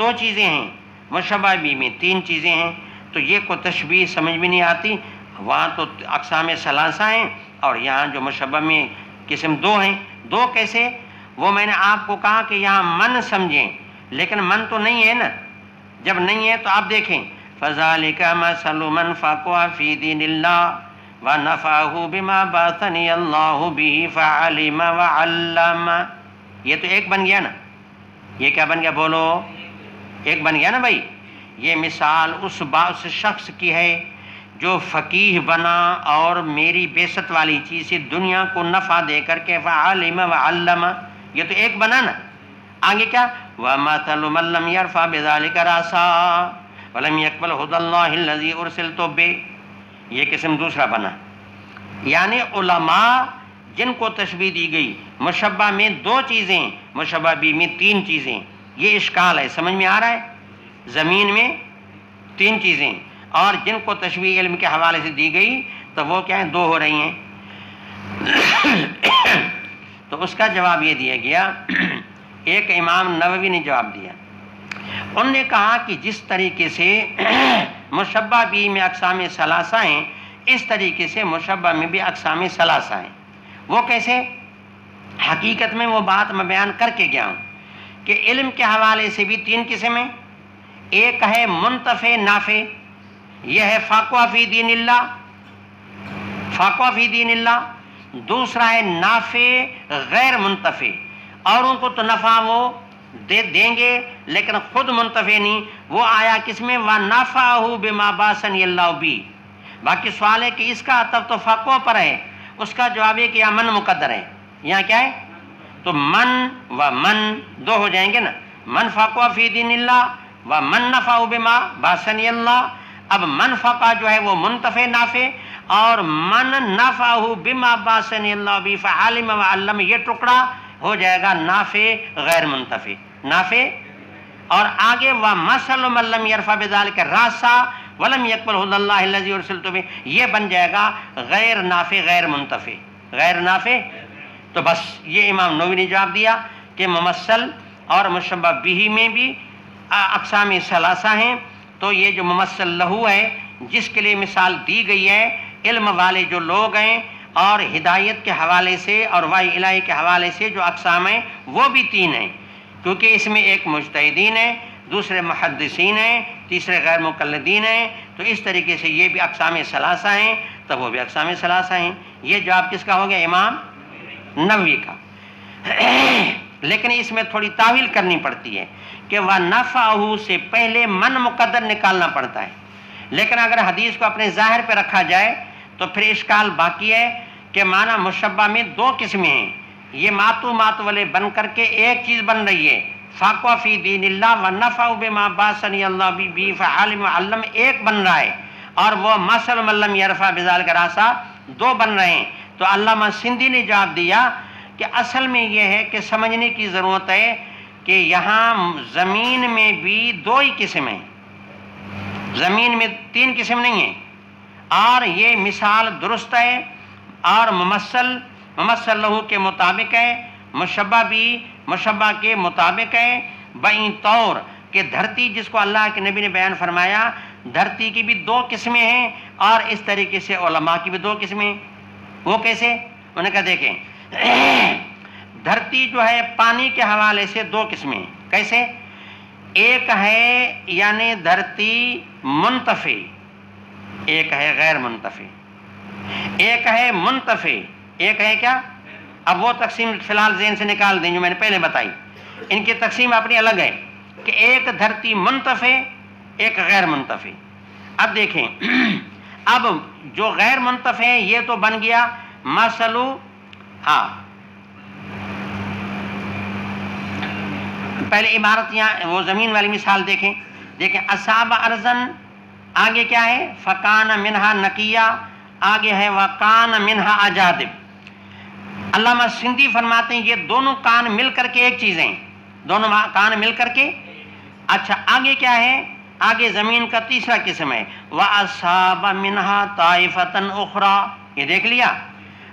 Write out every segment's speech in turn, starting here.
دو چیزیں ہیں، مشبہ بھی میں تین چیزیں ہیں، تو یہ کو تشبیہ سمجھ میں نہیں آتی۔ وہاں تو اقسام ثلاثہ ہیں اور یہاں جو مشبہ میں قسم دو ہیں۔ دو کیسے؟ وہ میں نے آپ کو کہا کہ یہاں من سمجھیں، لیکن من تو نہیں ہے نا۔ جب نہیں ہے تو آپ دیکھیں فَذَلِكَ مَثَلُ مَنْ فَقِهَ فِي دِينِ اللَّهِ وَنَفَعَهُ بِمَا بَعَثَنِيَ اللَّهُ بِهِ فَعَلِمَ وَعَلَّمَ۔ یہ تو ایک بن گیا نا، یہ کیا بن گیا بولو؟ ایک بن گیا نا بھائی۔ یہ مثال اس شخص کی ہے جو فقیہ بنا اور میری بعثت والی چیز سے دنیا کو نفع دے کر کے فعلم وعلم، یہ تو ایک بنا نا۔ آگے کیا؟ وَمَثَلُ مَن لَّمْ يَرْفَعْ بِذَلِكَ رَأْسًا وَلَمْ يَقْبَلْ هُدَى اللَّهِ الَّذِي أُرْسِلْتُ بِهِ، یہ قسم دوسرا بنا۔ یعنی علماء جن کو تشبیہ دی گئی مشبہ میں دو چیزیں، مشبہ بھی میں تین چیزیں، یہ اشکال ہے، سمجھ میں آ رہا ہے؟ زمین میں تین چیزیں اور جن کو تشبیہ علم کے حوالے سے دی گئی تو وہ کیا ہیں؟ دو ہو رہی ہیں۔ تو اس کا جواب یہ دیا گیا، ایک امام نووی نے جواب دیا، انہوں نے کہا کہ جس طریقے سے مشبہ بھی میں اقسام ثلاثہ ہیں، اس طریقے سے مشبہ میں بھی اقسام ثلاثہ ہیں۔ وہ کیسے؟ حقیقت میں وہ بات میں بیان کر کے گیا ہوں کہ علم کے حوالے سے بھی تین قسمیں، ایک ہے منتفع نافع، یہ ہے فاقہ فی دین اللہ، فاقہ فی دین اللہ۔ دوسرا ہے نافع غیر منتفع، اوروں کو تو نفع وہ دیں گے لیکن خود منتفع نہیں، وہ آیا کس میں؟ وَنَفَعَهُ بِمَا بَعَثَنِيَ اللَّهُ بِهِ۔ باقی سوال ہے کہ اس کا عطف تو فاقہ پر ہے، اس کا جواب ہے کہ یہاں من مقدر ہے، یہاں کیا ہے؟ تو من و من دو ہو جائیں گے نا، من فاقہ فی دین اللہ و من نفعہ بما باسنی اللہ۔ اب من فاقہ جو ہے وہ منتفع نافع، اور من نفعہ بما باسنی اللہ بھی فعالم و علم، یہ ٹکڑا ہو جائے گا نافع غیر منتفع، نافع۔ اور آگے وَمَثَلُ مَن لَّمْ يَرْفَعْ بِذَلِكَ رَأْسًا وَلَمْ يَقْبَلْ هُدَى اللَّهِ الَّذِي أُرْسِلْتُ بِهِ، یہ بن جائے گا غیر نافع غیر منتفع، غیر نافع۔ تو بس یہ امام نووی نے جواب دیا کہ ممثل اور مشبہ بھی میں بھی اقسام ثلاثہ ہیں۔ تو یہ جو ممثل لہو ہے جس کے لیے مثال دی گئی ہے، علم والے جو لوگ ہیں اور ہدایت کے حوالے سے اور وحی الہی کے حوالے سے جو اقسام ہیں وہ بھی تین ہیں، کیونکہ اس میں ایک مجتہدین ہیں، دوسرے محدثین ہیں، تیسرے غیر مقلدین ہیں۔ تو اس طریقے سے یہ بھی اقسام ثلاثہ ہیں، تو وہ بھی اقسام ثلاثہ ہیں۔ یہ جواب کس کا ہو گیا؟ امام نووی کا۔ لیکن اس میں تھوڑی تعویل کرنی پڑتی ہے کہ وَنَفَعَهُ سے پہلے من مقدر نکالنا پڑتا ہے، لیکن اگر حدیث کو اپنے ظاہر پہ رکھا جائے تو پھر اشکال باقی ہے کہ معنی مشبہ میں دو قسمیں ہیں، یہ ماتو والے بن کر کے ایک چیز بن رہی ہے، فاقہ فی دین اللہ وَنَفَعُ بِمَا بَعَثَنِيَ اللَّهُ بِهِ فَعَلِمَ وَعَلَّمَ ایک بن رہا ہے، اور وہ مَثَلُ مَن لَّمْ يَرْفَعْ بِذَلِكَ رَأْسًا دو بن رہے ہیں۔ تو علامہ سندھی نے جواب دیا کہ اصل میں یہ ہے کہ سمجھنے کی ضرورت ہے کہ یہاں زمین میں بھی دو ہی قسم ہیں، زمین میں تین قسم نہیں ہیں، اور یہ مثال درست ہے اور ممثل لہو کے مطابق ہے، مشبہ بھی مشبہ کے مطابق ہے، بئیں طور کہ دھرتی جس کو اللہ کے نبی نے بیان فرمایا، دھرتی کی بھی دو قسمیں ہیں، اور اس طریقے سے علماء کی بھی دو قسمیں ہیں۔ وہ کیسے؟ انہوں نے کہا دیکھیں دھرتی جو ہے پانی کے حوالے سے دو قسمیں ہیں۔ کیسے؟ ایک ہے یعنی دھرتی منتفع، ایک ہے غیر منتفع، ایک ہے منتفع، ایک ہے کیا؟ اب وہ تقسیم فی الحال ذہن سے نکال دیں جو میں نے پہلے بتائی، ان کی تقسیم اپنی الگ ہے کہ ایک دھرتی منتفع ایک غیر منتفع۔ اب دیکھیں اب جو غیر منتفع ہے یہ تو بن گیا مثلو، ہاں پہلے عبارت یہاں وہ زمین والی مثال دیکھیں اصاب ارضن، آگے کیا ہے؟ فکان منہا نقیہ، آگے ہے وکان منہا اجادب۔ علامہ سندھی فرماتے ہیں یہ دونوں کان مل کر کے ایک چیز ہیں، دونوں کان مل کر کے۔ اچھا آگے کیا ہے؟ آگے زمین کا تیسرا قسم ہے وَأَصَابَ مِنْهَا طَائِفَةً أُخْرَى، یہ دیکھ لیا۔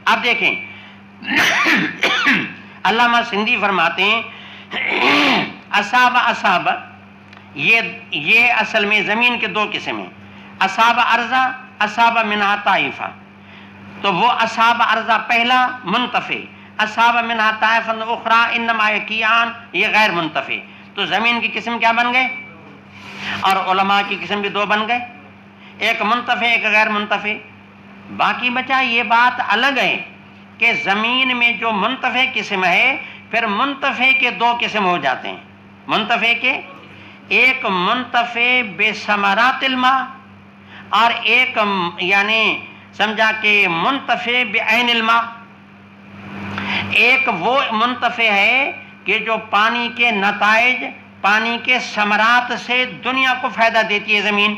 اب دیکھیں علامہ سندھی فرماتے ہیں اصاب یہ اصل میں زمین کے دو قسم ہیں، اصاب ارضا، اصاب منہا طائفہ. تو وہ اصاب ارضا پہلا منتفع، اصاب منہا طائفہ اخرى انما یقیان یہ غیر منتفع. تو زمین کی قسم کیا بن گئے؟ اور علماء کی قسم بھی دو بن گئے، ایک منتفع ایک غیر منتفع. باقی بچا یہ بات الگ ہے کہ زمین میں جو منتفع قسم ہے پھر منتفع کے دو قسم ہو جاتے ہیں. منتفع کے ایک منتفع بے ثمرات الماء اور ایک یعنی سمجھا کہ منتفع بعین الماء. ایک وہ منتفع ہے کہ جو پانی کے نتائج، پانی کے ثمرات سے دنیا کو فائدہ دیتی ہے زمین،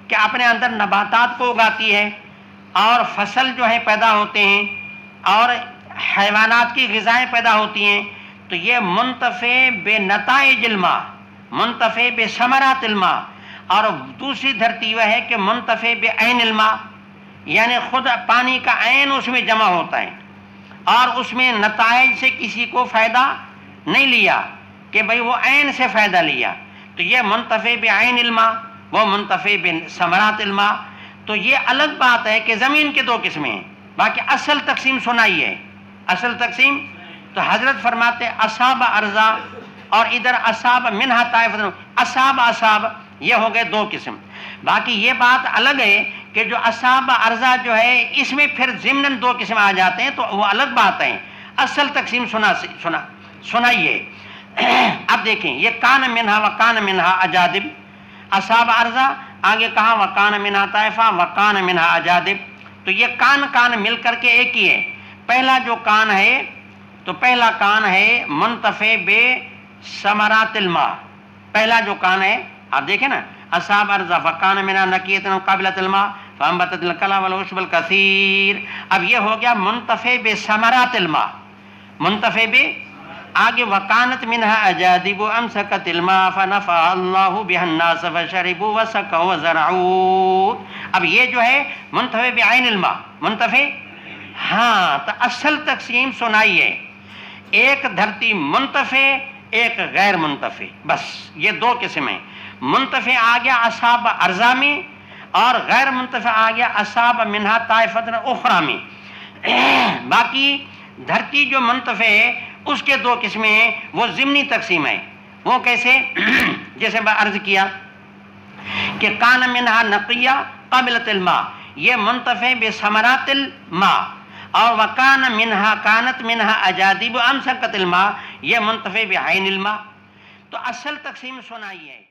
کہ اپنے اندر نباتات کو اگاتی ہے اور فصل جو ہے پیدا ہوتے ہیں اور حیوانات کی غذائیں پیدا ہوتی ہیں. تو یہ منتفع بے نتائج الماء، منتفع بے ثمرات الماء. اور دوسری دھرتی وہ ہے کہ منتفع بعین الماء، یعنی خود پانی کا عین اس میں جمع ہوتا ہے اور اس میں نتائج سے کسی کو فائدہ نہیں لیا کہ بھئی وہ عین سے فائدہ لیا. تو یہ منتفع بعین الماء، وہ منتفع بثمرات الماء. تو یہ الگ بات ہے کہ زمین کے دو قسمیں ہیں. باقی اصل تقسیم سنائی ہے، اصل تقسیم. تو حضرت فرماتے اصاب ارضا اور ادھر اصاب منہا طائفہ، اصاب یہ ہو گئے دو قسم. باقی یہ بات الگ ہے کہ جو اصاب ارضا جو ہے اس میں پھر ضمن دو قسم آ جاتے ہیں، تو وہ الگ بات ہے. اصل تقسیم سنائیے. اب دیکھیں یہ کان منہا وکان منہا اجادب، اصاب ارضا آگے کہا وکان منہا طائفہ وکان منہا اجادب. تو یہ کان مل کر کے ایک ہی ہے. پہلا جو کان ہے تو پہلا کان ہے منتفع بے ثمرات الماء. پہلا جو کان ہے آپ دیکھیں نا، اصاب ارضا فکان منہا نقیۃ قابلۃ الماء فانبتت الکلى والعشب الکثیر. اب یہ ہو گیا منتفع بے ثمرات الماء، منتفع بے. آگے وکانت منہا اجادب امسکت الماء فنفع اللہ بها الناس فشربوا وسقوا وزرعوا. اب یہ جو ہے منتفع بعین الماء، منتفع. ہاں تو اصل تقسیم سنائیے، ایک دھرتی منتفع ایک غیر منتفع، بس یہ دو قسم ہیں. منتفع آ گیا اصاب ارضا میں اور غیر منتفع آ گیا اصاب منہا طائفۃ اخرى میں. باقی دھرتی جو منتفع ہے اس کے دو قسمیں ہیں، وہ ضمنی تقسیم ہے. وہ کیسے؟ جیسے میں عرض کیا کہ کان منہا نقیہ قابلۃ الماء، یہ منتفع بثمرات الماء. اور وکان منہا کانت منہا اجادب امسکت الماء، یہ منتفع بعین الماء. تو اصل تقسیم سنائی ہے.